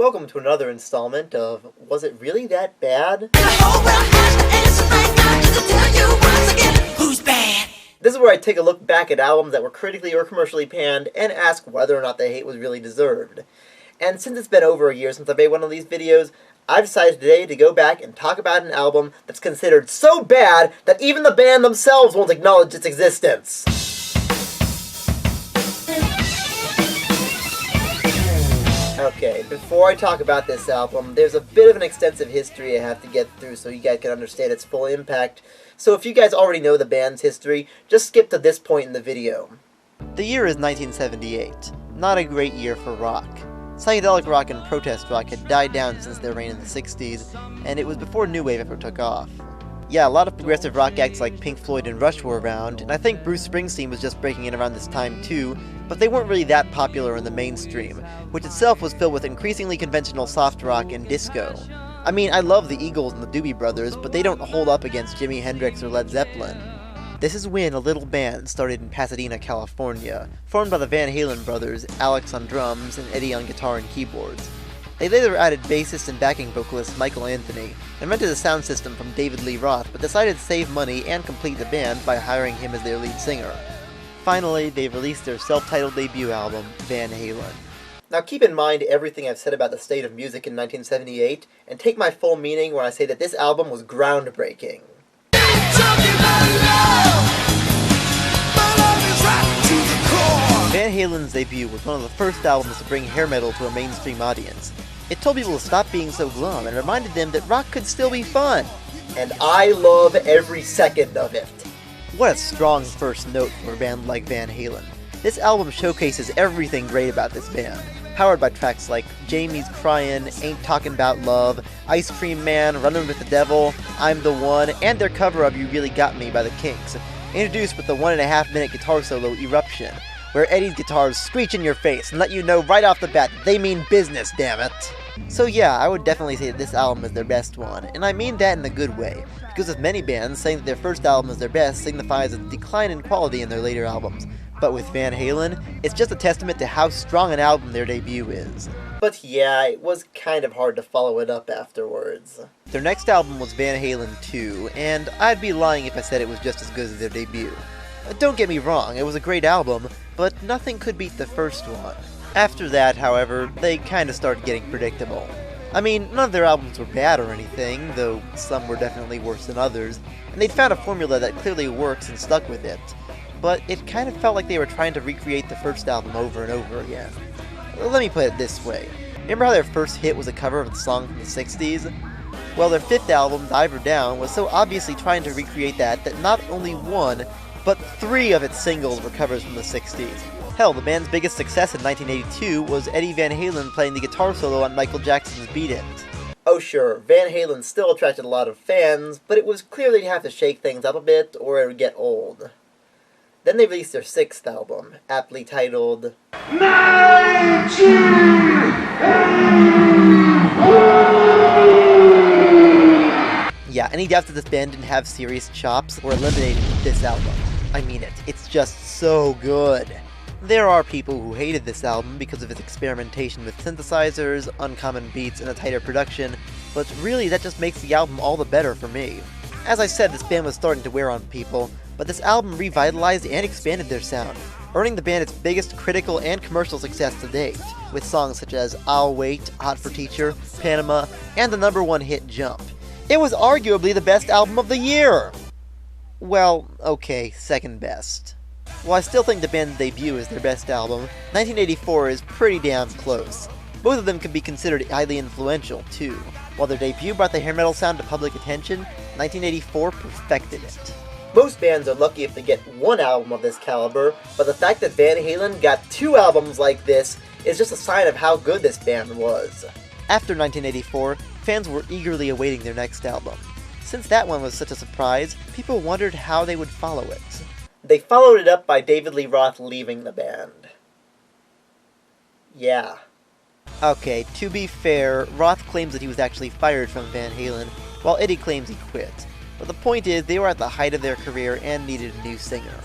Welcome to another installment of Was It Really That Bad? Who's bad? This is where I take a look back at albums that were critically or commercially panned and ask whether or not the hate was really deserved. And since it's been over a year since I made one of these videos, I've decided today to go back and talk about an album that's considered so bad that even the band themselves won't acknowledge its existence. Okay, before I talk about this album, there's a bit of an extensive history I have to get through so you guys can understand its full impact. So if you guys already know the band's history, just skip to this point in the video. The year is 1978. Not a great year for rock. Psychedelic rock and protest rock had died down since their reign in the 60s, and it was before New Wave ever took off. Yeah, a lot of progressive rock acts like Pink Floyd and Rush were around, and I think Bruce Springsteen was just breaking in around this time too, but they weren't really that popular in the mainstream, which itself was filled with increasingly conventional soft rock and disco. I mean, I love the Eagles and the Doobie Brothers, but they don't hold up against Jimi Hendrix or Led Zeppelin. This is when a little band started in Pasadena, California, formed by the Van Halen brothers, Alex on drums and Eddie on guitar and keyboards. They later added bassist and backing vocalist Michael Anthony, and rented a sound system from David Lee Roth, but decided to save money and complete the band by hiring him as their lead singer. Finally, they released their self-titled debut album, Van Halen. Now keep in mind everything I've said about the state of music in 1978, and take my full meaning when I say that this album was groundbreaking. Van Halen's debut was one of the first albums to bring hair metal to a mainstream audience. It told people to stop being so glum and reminded them that rock could still be fun. And I love every second of it. What a strong first note for a band like Van Halen. This album showcases everything great about this band, powered by tracks like Jamie's Cryin', Ain't Talkin' About Love, Ice Cream Man, Runnin' with the Devil, I'm the One, and their cover of You Really Got Me by the Kinks, introduced with the 1.5-minute guitar solo Eruption, where Eddie's guitars screech in your face and let you know right off the bat that they mean business, damn it. So yeah, I would definitely say that this album is their best one, and I mean that in a good way, because with many bands, saying that their first album is their best signifies a decline in quality in their later albums. But with Van Halen, it's just a testament to how strong an album their debut is. But yeah, it was kind of hard to follow it up afterwards. Their next album was Van Halen 2, and I'd be lying if I said it was just as good as their debut. Don't get me wrong, it was a great album, but nothing could beat the first one. After that, however, they kinda started getting predictable. I mean, none of their albums were bad or anything, though some were definitely worse than others, and they'd found a formula that clearly works and stuck with it. But it kind of felt like they were trying to recreate the first album over and over again. Let me put it this way. Remember how their first hit was a cover of the song from the 60s? Well, their fifth album, Dive or Down, was so obviously trying to recreate that not only one, but 3 of its singles were covers from the 60s. Hell, the band's biggest success in 1982 was Eddie Van Halen playing the guitar solo on Michael Jackson's Beat It. Oh sure, Van Halen still attracted a lot of fans, but it was clear they'd have to shake things up a bit or it would get old. Then they released their 6th album, aptly titled 1984! Yeah, any doubts that this band didn't have serious chops were eliminated with this album. I mean it, it's just so good. There are people who hated this album because of its experimentation with synthesizers, uncommon beats, and a tighter production, but really that just makes the album all the better for me. As I said, this band was starting to wear on people, but this album revitalized and expanded their sound, earning the band its biggest critical and commercial success to date, with songs such as I'll Wait, Hot for Teacher, Panama, and the #1 hit Jump. It was arguably the best album of the year! Well, okay, second best. While I still think the band's debut is their best album, 1984 is pretty damn close. Both of them could be considered highly influential, too. While their debut brought the hair metal sound to public attention, 1984 perfected it. Most bands are lucky if they get one album of this caliber, but the fact that Van Halen got 2 albums like this is just a sign of how good this band was. After 1984, fans were eagerly awaiting their next album. Since that one was such a surprise, people wondered how they would follow it. They followed it up by David Lee Roth leaving the band. Yeah. Okay, to be fair, Roth claims that he was actually fired from Van Halen, while Eddie claims he quit. But the point is, they were at the height of their career and needed a new singer.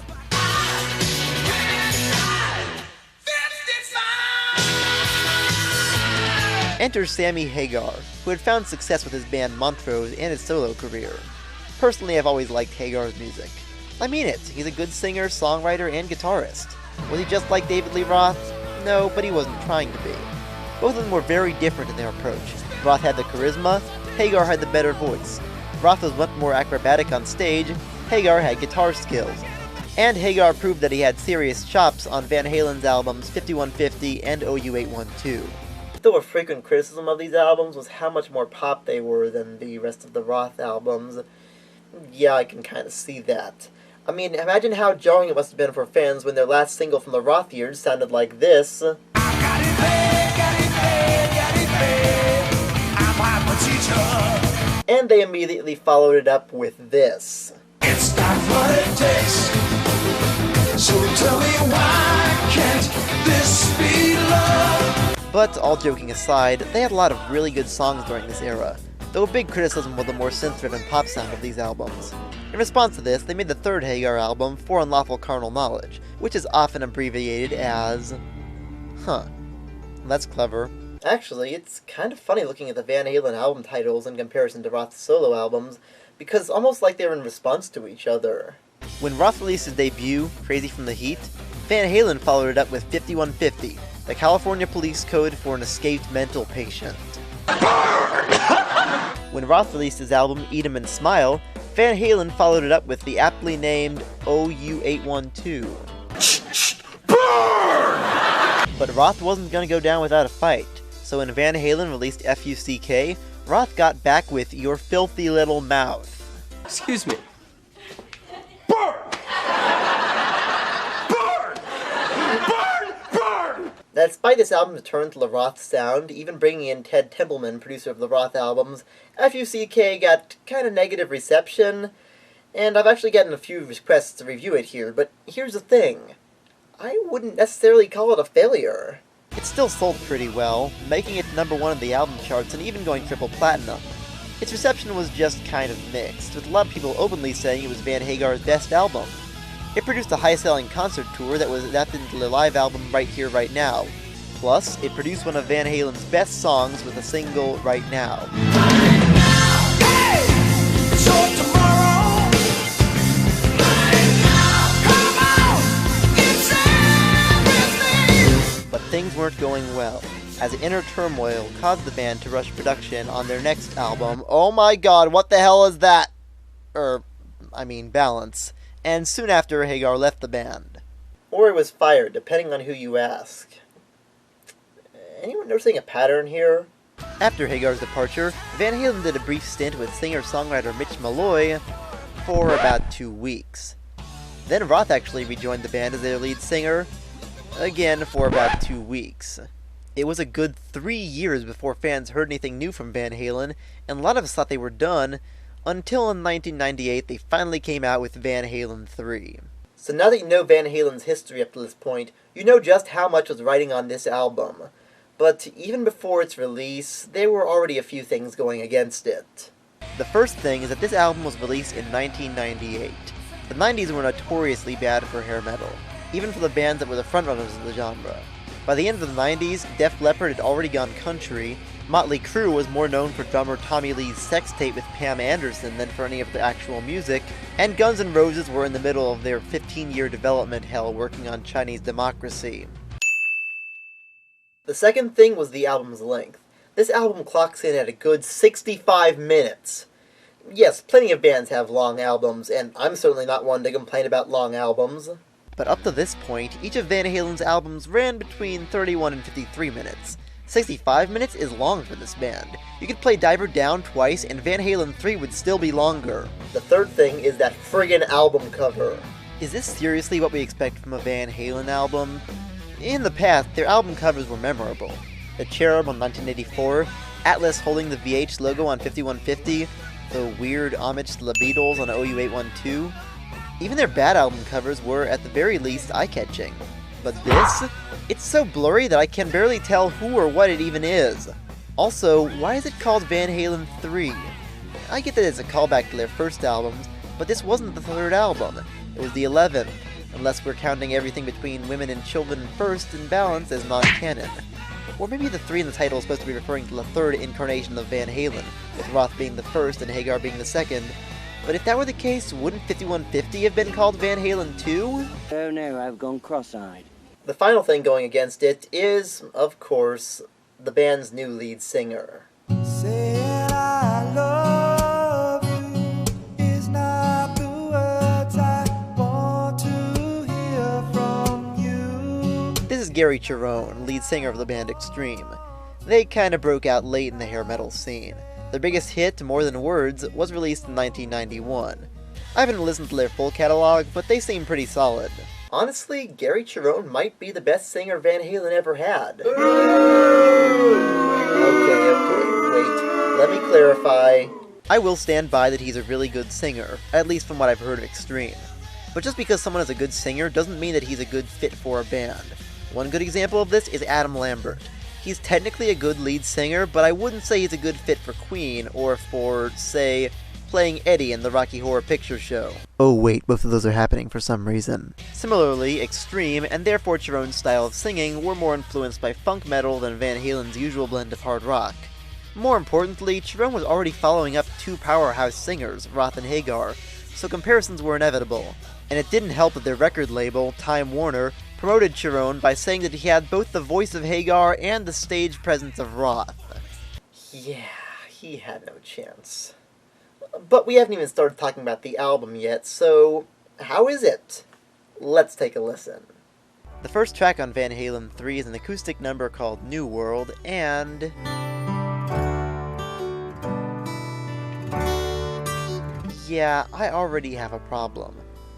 Enter Sammy Hagar, who had found success with his band Montrose and his solo career. Personally, I've always liked Hagar's music. I mean it, he's a good singer, songwriter, and guitarist. Was he just like David Lee Roth? No, but he wasn't trying to be. Both of them were very different in their approach. Roth had the charisma, Hagar had the better voice. Roth was much more acrobatic on stage, Hagar had guitar skills. And Hagar proved that he had serious chops on Van Halen's albums 5150 and OU812. Though a frequent criticism of these albums was how much more pop they were than the rest of the Roth albums. Yeah, I can kind of see that. I mean, imagine how jarring it must have been for fans when their last single from the Roth years sounded like this. And they immediately followed it up with this. It's not what it takes. So tell me why can't this be love? But all joking aside, they had a lot of really good songs during this era, though a big criticism was the more synth-driven pop sound of these albums. In response to this, they made the third Hagar album, For Unlawful Carnal Knowledge, which is often abbreviated as... That's clever. Actually, it's kind of funny looking at the Van Halen album titles in comparison to Roth's solo albums, because it's almost like they're in response to each other. When Roth released his debut, Crazy from the Heat, Van Halen followed it up with 5150, the California police code for an escaped mental patient. When Roth released his album Eat 'Em and Smile, Van Halen followed it up with the aptly named OU812. But Roth wasn't going to go down without a fight, so when Van Halen released FUCK, Roth got back with Your Filthy Little Mouth. Excuse me. Despite this album's return to the Roth sound, even bringing in Ted Templeman, producer of the Roth albums, FUCK got kind of negative reception, and I've actually gotten a few requests to review it here, but here's the thing. I wouldn't necessarily call it a failure. It still sold pretty well, making it #1 in the album charts and even going triple platinum. Its reception was just kind of mixed, with a lot of people openly saying it was Van Hagar's best album. It produced a high-selling concert tour that was adapted into the live album Right Here, Right Now. Plus, it produced one of Van Halen's best songs with the single Right Now. But things weren't going well, as inner turmoil caused the band to rush production on their next album. Oh my god, what the hell is that? Balance. And soon after, Hagar left the band. Or he was fired, depending on who you ask. Anyone noticing a pattern here? After Hagar's departure, Van Halen did a brief stint with singer-songwriter Mitch Malloy for about 2 weeks. Then Roth actually rejoined the band as their lead singer, again for about 2 weeks. It was a good 3 years before fans heard anything new from Van Halen, and a lot of us thought they were done, until in 1998 they finally came out with Van Halen 3. So now that you know Van Halen's history up to this point, you know just how much was riding on this album. But even before its release, there were already a few things going against it. The first thing is that this album was released in 1998. The 90s were notoriously bad for hair metal, even for the bands that were the frontrunners of the genre. By the end of the 90s, Def Leppard had already gone country, Motley Crue was more known for drummer Tommy Lee's sex tape with Pam Anderson than for any of the actual music, and Guns N' Roses were in the middle of their 15-year development hell working on Chinese Democracy. The second thing was the album's length. This album clocks in at a good 65 minutes. Yes, plenty of bands have long albums, and I'm certainly not one to complain about long albums. But up to this point, each of Van Halen's albums ran between 31 and 53 minutes. 65 minutes is long for this band. You could play Diver Down twice, and Van Halen 3 would still be longer. The third thing is that friggin' album cover. Is this seriously what we expect from a Van Halen album? In the past, their album covers were memorable. The Cherub on 1984, Atlas holding the VH logo on 5150, the weird homage to the Beatles on OU812. Even their bad album covers were, at the very least, eye-catching. But this? It's so blurry that I can barely tell who or what it even is. Also, why is it called Van Halen 3? I get that it's a callback to their first albums, but this wasn't the third album. It was the 11th, unless we're counting everything between Women and Children First and Balance as non-canon. Or maybe the 3 in the title is supposed to be referring to the third incarnation of Van Halen, with Roth being the first and Hagar being the second. But if that were the case, wouldn't 5150 have been called Van Halen 2? Oh no, I've gone cross-eyed. The final thing going against it is, of course, the band's new lead singer. Saying I love you is not the words I want to hear from you. This is Gary Cherone, lead singer of the band Extreme. They kinda broke out late in the hair metal scene. Their biggest hit, More Than Words, was released in 1991. I haven't listened to their full catalog, but they seem pretty solid. Honestly, Gary Cherone might be the best singer Van Halen ever had. Okay, wait. Let me clarify. I will stand by that he's a really good singer, at least from what I've heard of Extreme. But just because someone is a good singer doesn't mean that he's a good fit for a band. One good example of this is Adam Lambert. He's technically a good lead singer, but I wouldn't say he's a good fit for Queen, or for, say, playing Eddie in the Rocky Horror Picture Show. Oh wait, both of those are happening for some reason. Similarly, Extreme, and therefore Cherone's style of singing, were more influenced by funk metal than Van Halen's usual blend of hard rock. More importantly, Cherone was already following up 2 powerhouse singers, Roth and Hagar, so comparisons were inevitable. And it didn't help that their record label, Time Warner, promoted Cherone by saying that he had both the voice of Hagar and the stage presence of Roth. Yeah, he had no chance. But we haven't even started talking about the album yet, so how is it? Let's take a listen. The first track on Van Halen 3 is an acoustic number called Newworld, and yeah, I already have a problem.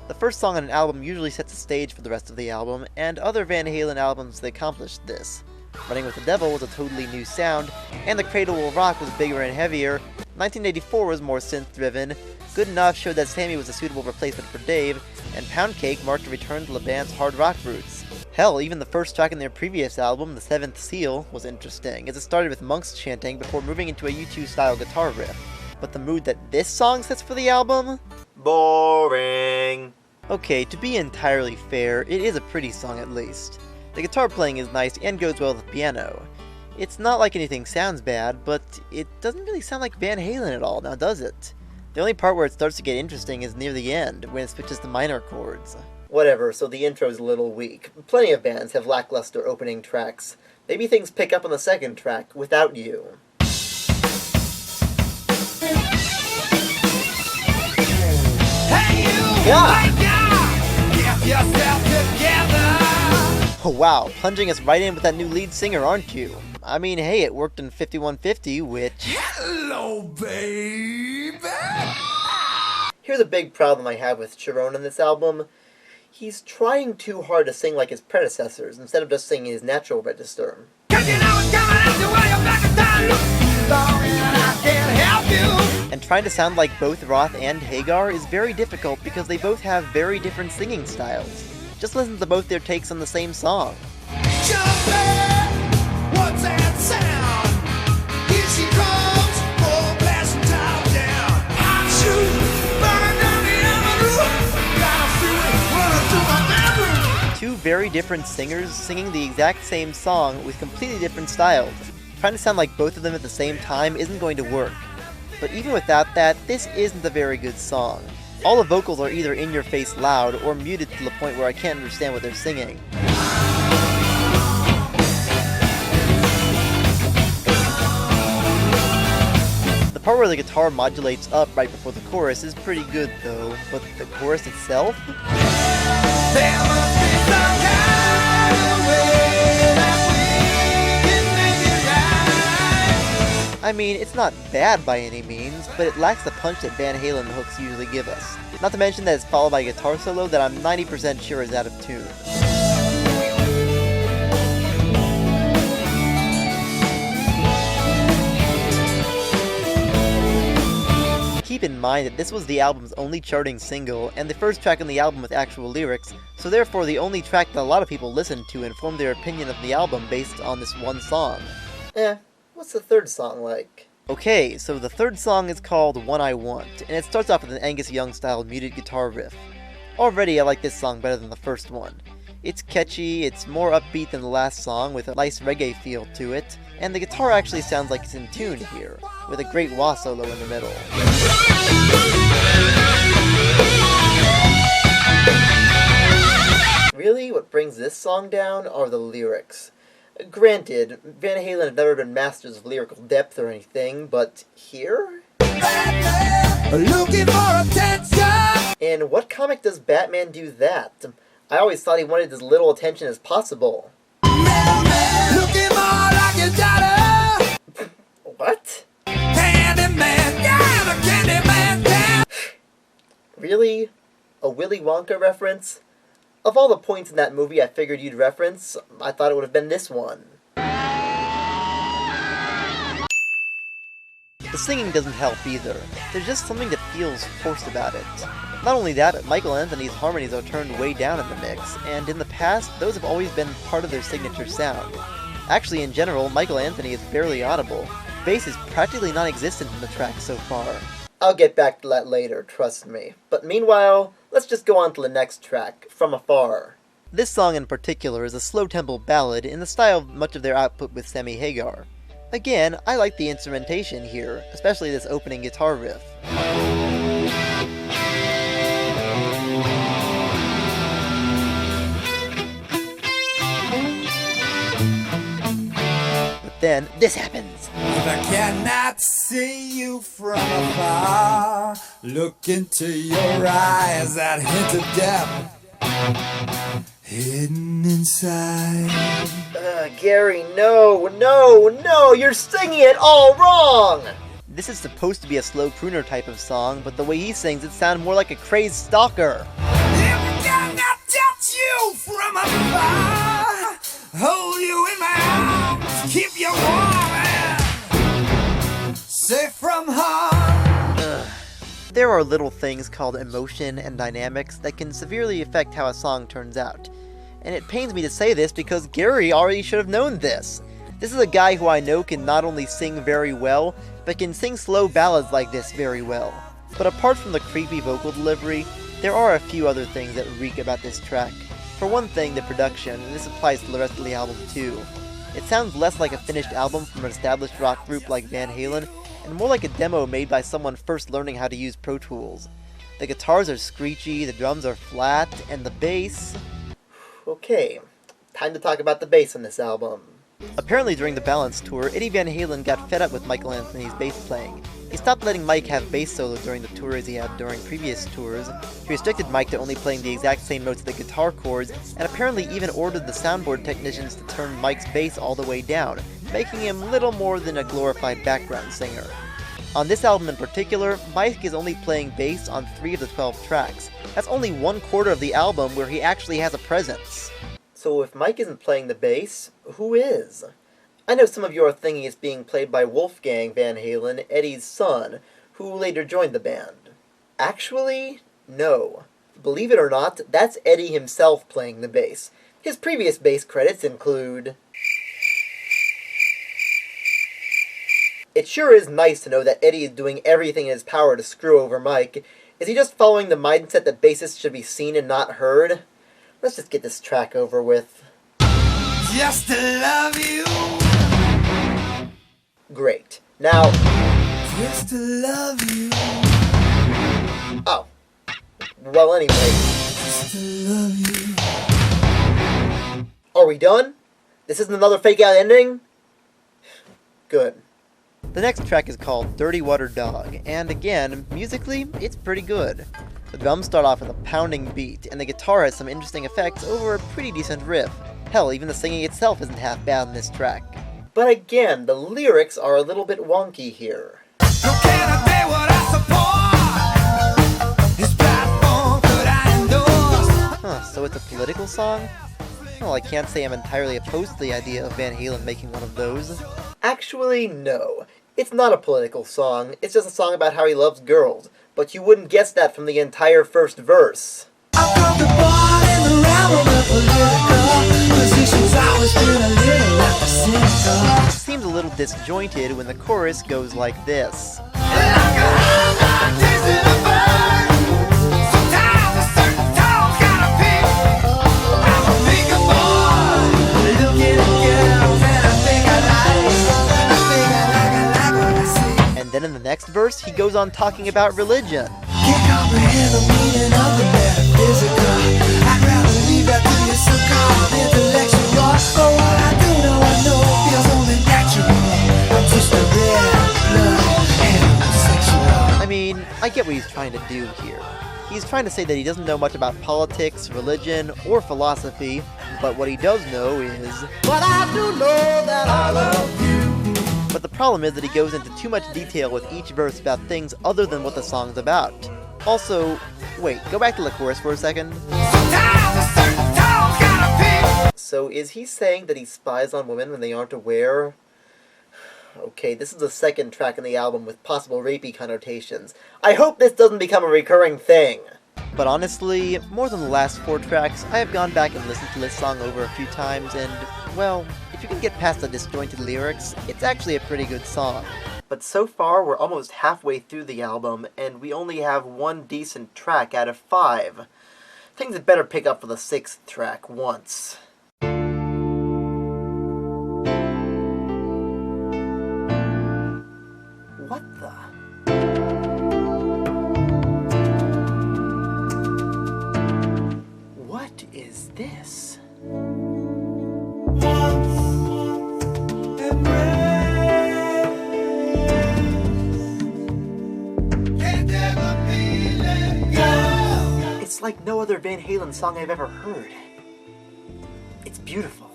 The first song on an album usually sets the stage for the rest of the album, and other Van Halen albums that accomplished this. Running with the Devil was a totally new sound, and The Cradle Will Rock was bigger and heavier. 1984 was more synth-driven, Good Enough showed that Sammy was a suitable replacement for Dave, and Pound Cake marked a return to the band's hard rock roots. Hell, even the first track in their previous album, The Seventh Seal, was interesting, as it started with monks chanting before moving into a U2-style guitar riff. But the mood that this song sets for the album? Boring. Okay, to be entirely fair, it is a pretty song at least. The guitar playing is nice and goes well with the piano. It's not like anything sounds bad, but it doesn't really sound like Van Halen at all, now does it? The only part where it starts to get interesting is near the end, when it switches to minor chords. Whatever, so the intro's a little weak. Plenty of bands have lackluster opening tracks. Maybe things pick up on the second track, Without You. Hey, you! Yeah! Wake up! Get yourself together! Oh wow, plunging us right in with that new lead singer, aren't you? I mean, hey, it worked in 5150, which... Hello, baby! Here's a big problem I have with Cherone on this album. He's trying too hard to sing like his predecessors, instead of just singing his natural register. And trying to sound like both Roth and Hagar is very difficult because they both have very different singing styles. Just listen to both their takes on the same song. What's that sound? Here she comes, full blasting top down. I'm shooting, burning down the avenue. Got a feeling running through my bedroom. 2 very different singers singing the exact same song with completely different styles. Trying to sound like both of them at the same time isn't going to work. But even without that, this isn't a very good song. All the vocals are either in your face loud or muted to the point where I can't understand what they're singing. The part where the guitar modulates up right before the chorus is pretty good though, but the chorus itself? There must be some kind of way that we can make it right. I mean, it's not bad by any means, but it lacks the punch that Van Halen hooks usually give us. Not to mention that it's followed by a guitar solo that I'm 90% sure is out of tune. Keep in mind that this was the album's only charting single, and the first track on the album with actual lyrics, so therefore the only track that a lot of people listened to and formed their opinion of the album based on this one song. What's the third song like? Okay, so the third song is called One I Want, and it starts off with an Angus Young-style muted guitar riff. Already I like this song better than the first one. It's catchy, it's more upbeat than the last song with a nice reggae feel to it, and the guitar actually sounds like it's in tune here, with a great wah solo in the middle. Really, what brings this song down are the lyrics. Granted, Van Halen have never been masters of lyrical depth or anything, but here? Looking for attention. In what comic does Batman do that? I always thought he wanted as little attention as possible. Looking more like your daughter. What? Candyman, yeah, the Candyman, yeah. Really? A Willy Wonka reference? Of all the points in that movie I figured you'd reference, I thought it would have been this one. The singing doesn't help either. There's just something that feels forced about it. Not only that, but Michael Anthony's harmonies are turned way down in the mix, and in the past, those have always been part of their signature sound. Actually, in general, Michael Anthony is barely audible. Bass is practically non-existent in the track so far. I'll get back to that later, trust me. But meanwhile, let's just go on to the next track, From Afar. This song in particular is a slow-tempo ballad in the style of much of their output with Sammy Hagar. Again, I like the instrumentation here, especially this opening guitar riff. But then, this happens. If I cannot see you from afar, look into your eyes, that hint of depth hidden inside. Gary, no, you're singing it all wrong! This is supposed to be a slow crooner type of song, but the way he sings it sounds more like a crazed stalker. If I cannot touch you from afar, hold you in my arms, keep you warm and safe from harm. There are little things called emotion and dynamics that can severely affect how a song turns out. And it pains me to say this because Gary already should have known this. This is a guy who I know can not only sing very well, but can sing slow ballads like this very well. But apart from the creepy vocal delivery, there are a few other things that reek about this track. For one thing, the production, and this applies to the rest of the album too. It sounds less like a finished album from an established rock group like Van Halen, and more like a demo made by someone first learning how to use Pro Tools. The guitars are screechy, the drums are flat, and the bass... Okay, time to talk about the bass on this album. Apparently during the Balance tour, Eddie Van Halen got fed up with Michael Anthony's bass playing. He stopped letting Mike have bass solo during the tours he had during previous tours, he restricted Mike to only playing the exact same notes of the guitar chords, and apparently even ordered the soundboard technicians to turn Mike's bass all the way down, making him little more than a glorified background singer. On this album in particular, Mike is only playing bass on 3 of the 12 tracks. That's only 1/4 of the album where he actually has a presence. So if Mike isn't playing the bass, who is? I know some of you are thinking it's being played by Wolfgang Van Halen, Eddie's son, who later joined the band. Actually, no. Believe it or not, that's Eddie himself playing the bass. His previous bass credits include... It sure is nice to know that Eddie is doing everything in his power to screw over Mike. Is he just following the mindset that bassists should be seen and not heard? Let's just get this track over with. Just to love you. Great. Now... Just to love you. Oh. Well, anyway. Just to love you. Are we done? This isn't another fake-out ending? Good. The next track is called Dirty Water Dog, and again, musically, it's pretty good. The drums start off with a pounding beat, and the guitar has some interesting effects over a pretty decent riff. Hell, even the singing itself isn't half bad on this track. But again, the lyrics are a little bit wonky here. So can I pay what I support? This platform could I endorse? Huh, so it's a political song? Well, I can't say I'm entirely opposed to the idea of Van Halen making one of those. Actually, no. It's not a political song, it's just a song about how he loves girls. But you wouldn't guess that from the entire first verse. I'm comfortable in the realm of political positions. Always been a little left cynical. It seems a little disjointed when the chorus goes like this. Sometimes a certain tone's gotta pick. Then in the next verse, he goes on talking about religion. Can't comprehend the meaning of the metaphysical. I'd rather leave that to your so-called intellectual. For what I do know, I know it feels only natural. I'm just a red blood homosexual. I mean, I get what he's trying to do here. He's trying to say that he doesn't know much about politics, religion, or philosophy, but what he does know is... But I do know that I love you. But the problem is that he goes into too much detail with each verse about things other than what the song's about. Also, wait, go back to the chorus for a second. Sometimes a certain tone's gotta pick. So is he saying that he spies on women when they aren't aware? Okay, this is the second track in the album with possible rapey connotations. I hope this doesn't become a recurring thing! But honestly, more than the last 4 tracks, I have gone back and listened to this song over a few times and, well, if you can get past the disjointed lyrics, it's actually a pretty good song. But so far, we're almost halfway through the album, and we only have 1 decent track out of 5. Things had better pick up for the 6th track once. What the? What is this? It's like no other Van Halen song I've ever heard. It's beautiful.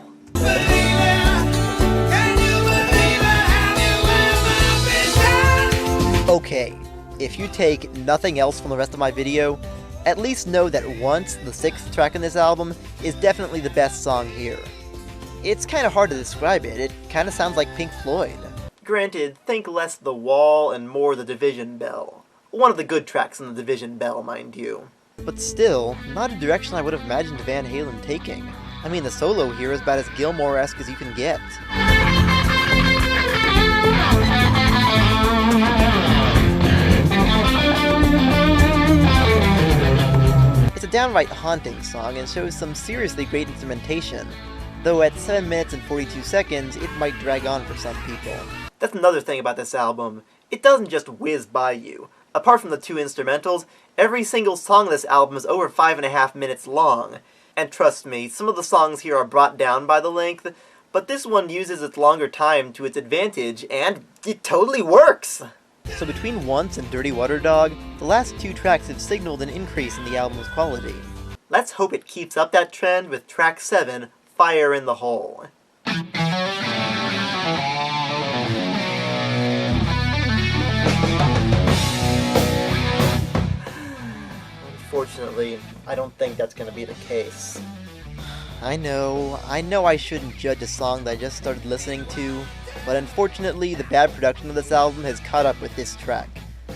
Okay, if you take nothing else from the rest of my video, at least know that Once, the 6th track in this album, is definitely the best song here. It's kinda hard to describe it kinda sounds like Pink Floyd. Granted, think less The Wall and more The Division Bell. One of the good tracks in The Division Bell, mind you. But still, not a direction I would have imagined Van Halen taking. I mean, the solo here is about as Gilmore-esque as you can get. It's a downright haunting song and shows some seriously great instrumentation, though at 7 minutes and 42 seconds, it might drag on for some people. That's another thing about this album. It doesn't just whiz by you. Apart from the 2 instrumentals, every single song on this album is over 5.5 minutes long. And trust me, some of the songs here are brought down by the length, but this one uses its longer time to its advantage, and it totally works! So between Once and Dirty Water Dog, the last 2 tracks have signaled an increase in the album's quality. Let's hope it keeps up that trend with track 7, Fire in the Hole. Unfortunately, I don't think that's going to be the case. I know I shouldn't judge a song that I just started listening to, but unfortunately the bad production of this album has caught up with this track.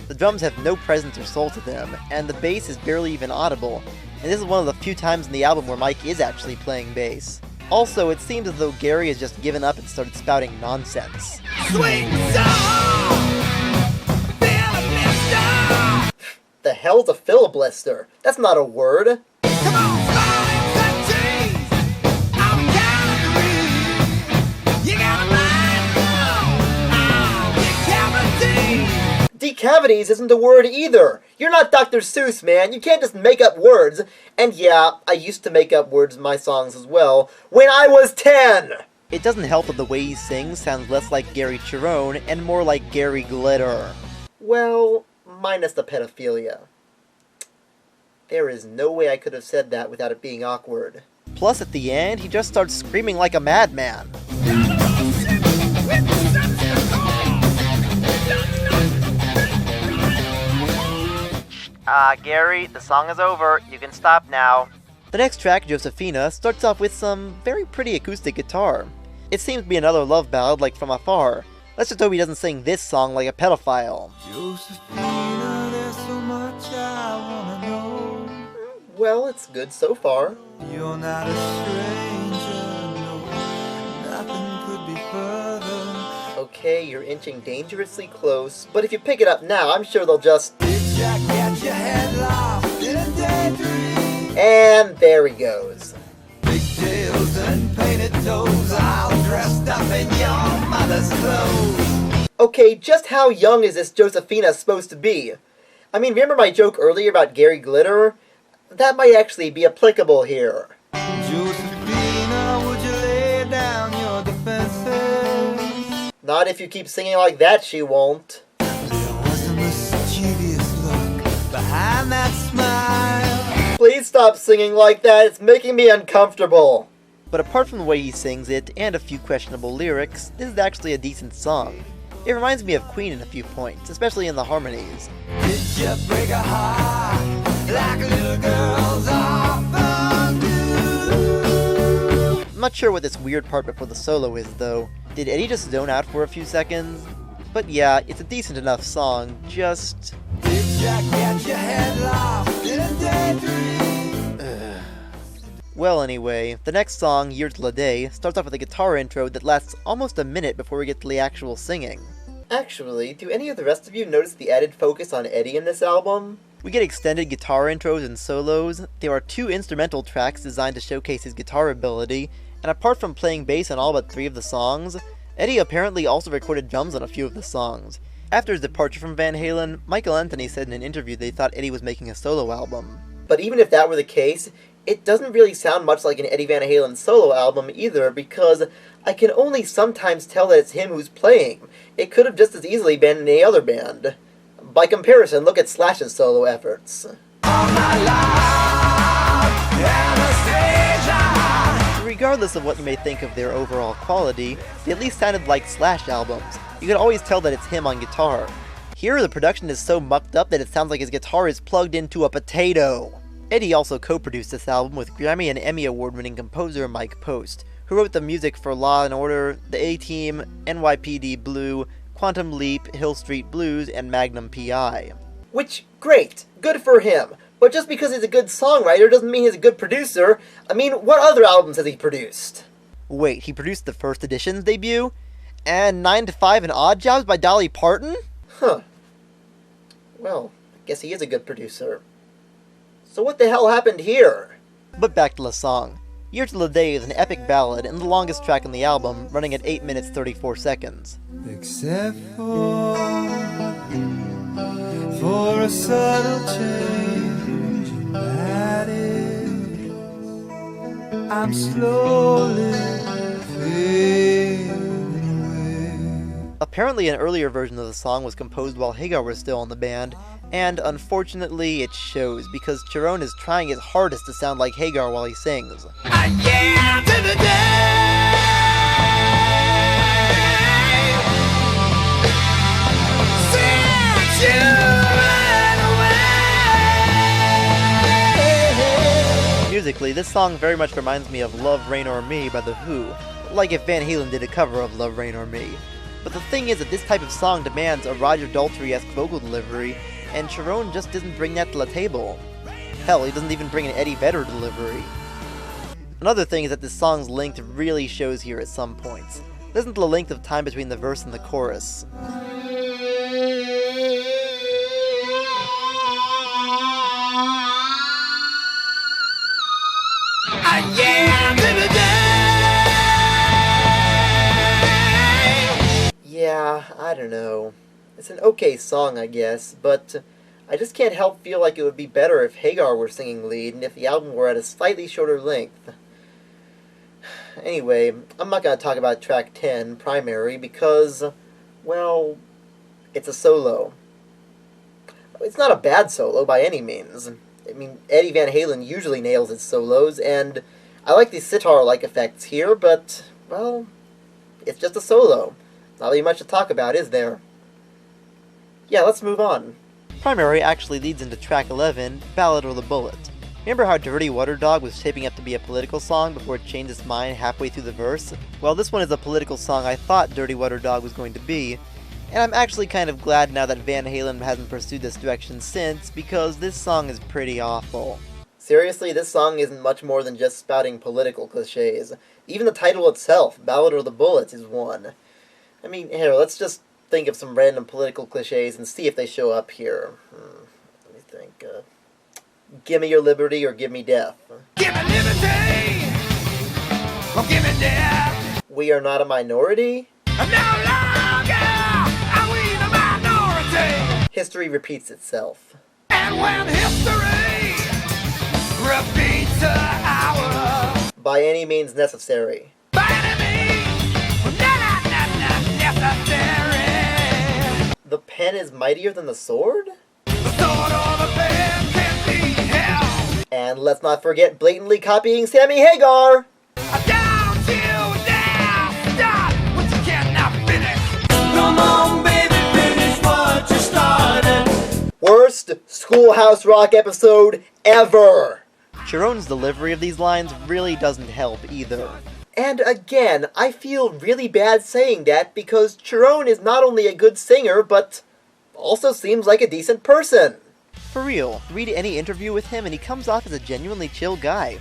The drums have no presence or soul to them, and the bass is barely even audible, and this is one of the few times in the album where Mike is actually playing bass. Also, it seems as though Gary has just given up and started spouting nonsense. Sweet song, filibuster. The hell's a filibuster? That's not a word. Come on, smiles and tease. I'm Calgary. You got a mind now. Decavities isn't a word either. You're not Dr. Seuss, man. You can't just make up words. And yeah, I used to make up words in my songs as well, when I was 10! It doesn't help that the way he sings sounds less like Gary Cherone and more like Gary Glitter. Well, minus the pedophilia. There is no way I could have said that without it being awkward. Plus, at the end, he just starts screaming like a madman. Gary, the song is over. You can stop now. The next track, Josephina, starts off with some very pretty acoustic guitar. It seems to be another love ballad like from Afar. Let's just hope he doesn't sing this song like a pedophile. Josephina, there's so much I wanna know. Well, it's good so far. You're not a stranger, no. Nothing could be further. Okay, you're inching dangerously close, but if you pick it up now, I'm sure they'll just... Did you get your head lost in a daydream? And there he goes. Pigtails and painted toes, all dressed up in your mother's clothes. Okay, just how young is this Josephina supposed to be? I mean, remember my joke earlier about Gary Glitter? That might actually be applicable here. Josephina, would you lay down your defenses? Not if you keep singing like that, she won't. There was a mischievous look behind that smile. Please stop singing like that, it's making me uncomfortable. But apart from the way he sings it, and a few questionable lyrics, this is actually a decent song. It reminds me of Queen in a few points, especially in the harmonies. Did you break a heart like little girls often do? I'm not sure what this weird part before the solo is, though. Did Eddie just zone out for a few seconds? But yeah, it's a decent enough song, just... Did you get your head lost in a daydream? Well, anyway, the next song, Year to the Day, starts off with a guitar intro that lasts almost a minute before we get to the actual singing. Actually, do any of the rest of you notice the added focus on Eddie in this album? We get extended guitar intros and solos, there are 2 instrumental tracks designed to showcase his guitar ability, and apart from playing bass on all but 3 of the songs, Eddie apparently also recorded drums on a few of the songs. After his departure from Van Halen, Michael Anthony said in an interview they thought Eddie was making a solo album. But even if that were the case, it doesn't really sound much like an Eddie Van Halen solo album either, because I can only sometimes tell that it's him who's playing. It could have just as easily been any other band. By comparison, look at Slash's solo efforts. Regardless of what you may think of their overall quality, they at least sounded like Slash albums. You could always tell that it's him on guitar. Here, the production is so mucked up that it sounds like his guitar is plugged into a potato. Eddie also co-produced this album with Grammy and Emmy award-winning composer Mike Post, who wrote the music for Law & Order, The A-Team, NYPD Blue, Quantum Leap, Hill Street Blues, and Magnum P.I. Which, great, good for him. But just because he's a good songwriter doesn't mean he's a good producer. I mean, what other albums has he produced? Wait, he produced the First Edition's debut? And 9 to 5 and Odd Jobs by Dolly Parton? Huh. Well, I guess he is a good producer. So what the hell happened here? But back to the song. Year to the Day is an epic ballad and the longest track on the album, running at 8 minutes 34 seconds. Except for a subtle change in that is, I'm slowly fading away. Apparently an earlier version of the song was composed while Hagar was still in the band, and unfortunately it shows because Cherone is trying his hardest to sound like Hagar while he sings. Yeah, to the day. Since you ran away. Musically, this song very much reminds me of Love, Rain or Me by The Who, like if Van Halen did a cover of Love, Rain or Me. But the thing is that this type of song demands a Roger Daltrey-esque vocal delivery, and Cherone just doesn't bring that to the table. Hell, he doesn't even bring an Eddie Vedder delivery. Another thing is that this song's length really shows here at some points. Listen to the length of time between the verse and the chorus. Yeah, I don't know. It's an okay song, I guess, but I just can't help feel like it would be better if Hagar were singing lead and if the album were at a slightly shorter length. Anyway, I'm not going to talk about track 10, Primary, because, well, it's a solo. It's not a bad solo by any means. I mean, Eddie Van Halen usually nails his solos, and I like the sitar-like effects here, but, well, it's just a solo. Not really much to talk about, is there? Yeah, let's move on. Primary actually leads into track 11, Ballot or the Bullet. Remember how Dirty Water Dog was shaping up to be a political song before it changed its mind halfway through the verse? Well, this one is a political song I thought Dirty Water Dog was going to be, and I'm actually kind of glad now that Van Halen hasn't pursued this direction since, because this song is pretty awful. Seriously, this song isn't much more than just spouting political cliches. Even the title itself, Ballot or the Bullet, is one. I mean, here, let's just think of some random political cliches and see if they show up here. Let me think. Give me your liberty or give me death. Give me liberty, or give me death. We are not a minority? No longer history repeats itself. And when history repeats our By any means necessary. necessary. The pen is mightier than the sword? The sword or the pen can be held. And let's not forget blatantly copying Sammy Hagar! Don't you dare stop what you cannot finish. Come on, baby, finish what you started. Worst Schoolhouse Rock episode ever! Cherone's delivery of these lines really doesn't help either. And again, I feel really bad saying that because Cherone is not only a good singer, but also seems like a decent person. For real, read any interview with him and he comes off as a genuinely chill guy.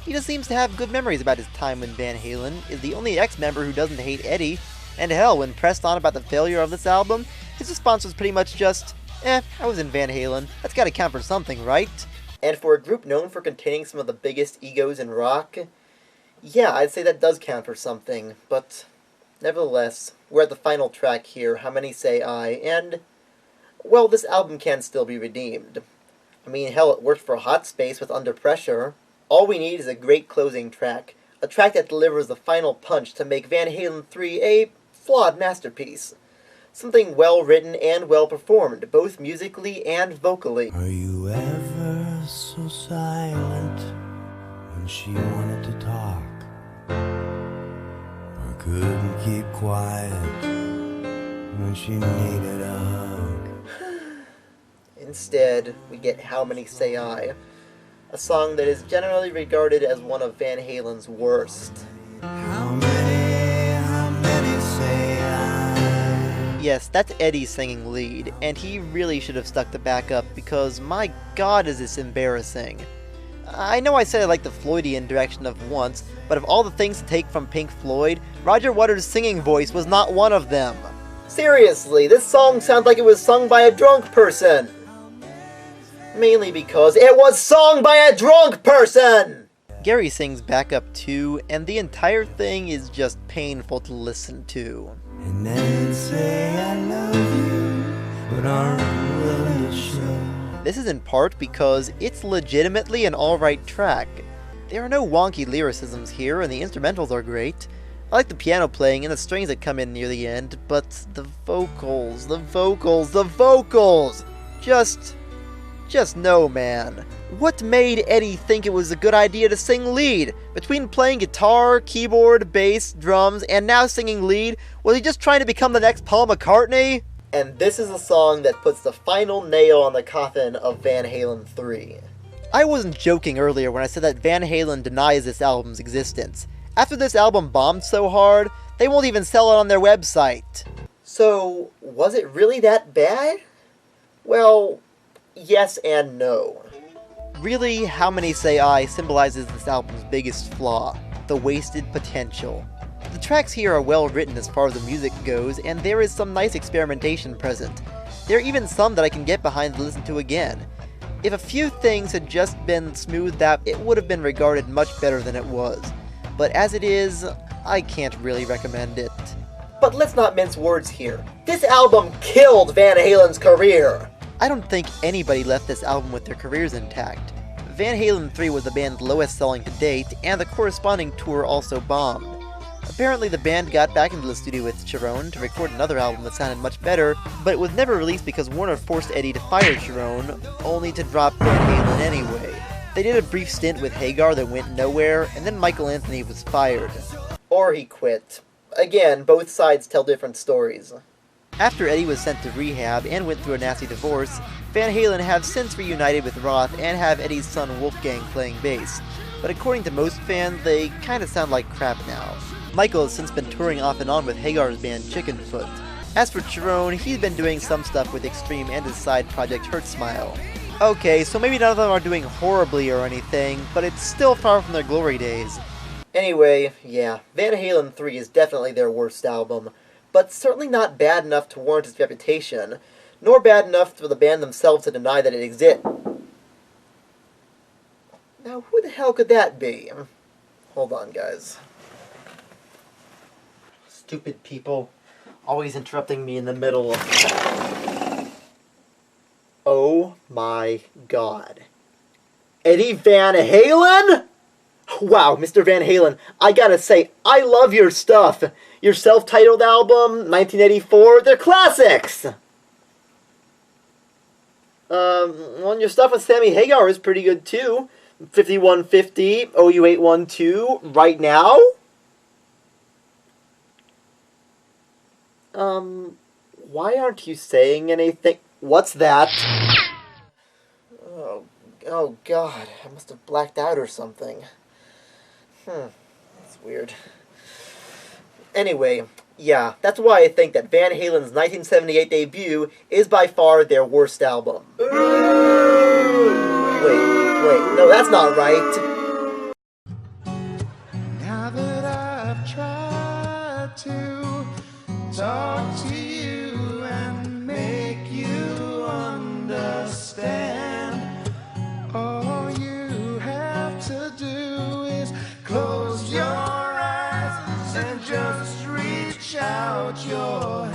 He just seems to have good memories about his time in Van Halen, is the only ex-member who doesn't hate Eddie, and hell, when pressed on about the failure of this album, his response was pretty much just, I was in Van Halen, that's gotta count for something, right? And for a group known for containing some of the biggest egos in rock, yeah, I'd say that does count for something, but nevertheless, we're at the final track here, How Many Say I, and, well, this album can still be redeemed. I mean, hell, it worked for Hot Space with Under Pressure. All we need is a great closing track, a track that delivers the final punch to make Van Halen 3 a flawed masterpiece. Something well written and well performed, both musically and vocally. Are you ever so silent when she wanted to talk? Or couldn't keep quiet when she needed a hug? Instead, we get How Many Say I, a song that is generally regarded as one of Van Halen's worst. How many say I? Yes, that's Eddie singing lead, and he really should have stuck the backup because my god is this embarrassing. I know I said I like the Floydian direction of Once, but of all the things to take from Pink Floyd, Roger Waters' singing voice was not one of them. Seriously, this song sounds like it was sung by a drunk person. Mainly because it was sung by a drunk person! Gary sings backup too, and the entire thing is just painful to listen to. And then say I love you, but aren't willing to show. This is in part because it's legitimately an alright track. There are no wonky lyricisms here, and the instrumentals are great. I like the piano playing and the strings that come in near the end, but the vocals... Just no, man. What made Eddie think it was a good idea to sing lead? Between playing guitar, keyboard, bass, drums, and now singing lead, was he just trying to become the next Paul McCartney? And this is a song that puts the final nail on the coffin of Van Halen 3. I wasn't joking earlier when I said that Van Halen denies this album's existence. After this album bombed so hard, they won't even sell it on their website. So, was it really that bad? Well, yes and no. Really, How Many Say I symbolizes this album's biggest flaw, the wasted potential. The tracks here are well written as far as the music goes, and there is some nice experimentation present. There are even some that I can get behind to listen to again. If a few things had just been smoothed out, it would have been regarded much better than it was. But as it is, I can't really recommend it. But let's not mince words here. This album killed Van Halen's career! I don't think anybody left this album with their careers intact. Van Halen 3 was the band's lowest selling to date, and the corresponding tour also bombed. Apparently the band got back into the studio with Cherone to record another album that sounded much better, but it was never released because Warner forced Eddie to fire Cherone, only to drop Van Halen anyway. They did a brief stint with Hagar that went nowhere, and then Michael Anthony was fired. Or he quit. Again, both sides tell different stories. After Eddie was sent to rehab and went through a nasty divorce, Van Halen have since reunited with Roth and have Eddie's son Wolfgang playing bass. But according to most fans, they kinda sound like crap now. Michael has since been touring off and on with Hagar's band Chickenfoot. As for Cherone, he's been doing some stuff with Extreme and his side project Hurt Smile. Okay, so maybe none of them are doing horribly or anything, but it's still far from their glory days. Anyway, yeah, Van Halen 3 is definitely their worst album, but certainly not bad enough to warrant its reputation, nor bad enough for the band themselves to deny that it exists. Now, who the hell could that be? Hold on, guys. Stupid people, always interrupting me in the middle of... my god. Eddie Van Halen? Wow, Mr. Van Halen, I gotta say, I love your stuff. Your self-titled album, 1984, they're classics! Well, your stuff with Sammy Hagar is pretty good too. 5150, OU812, Right Now? Why aren't you saying anything? What's that? Oh god, I must have blacked out or something. That's weird. Anyway, yeah, that's why I think that Van Halen's 1978 debut is by far their worst album. Wait, no, that's not right. Now that I've tried to talk to you and make you understand, all you have to do is close your eyes and just reach out your hand.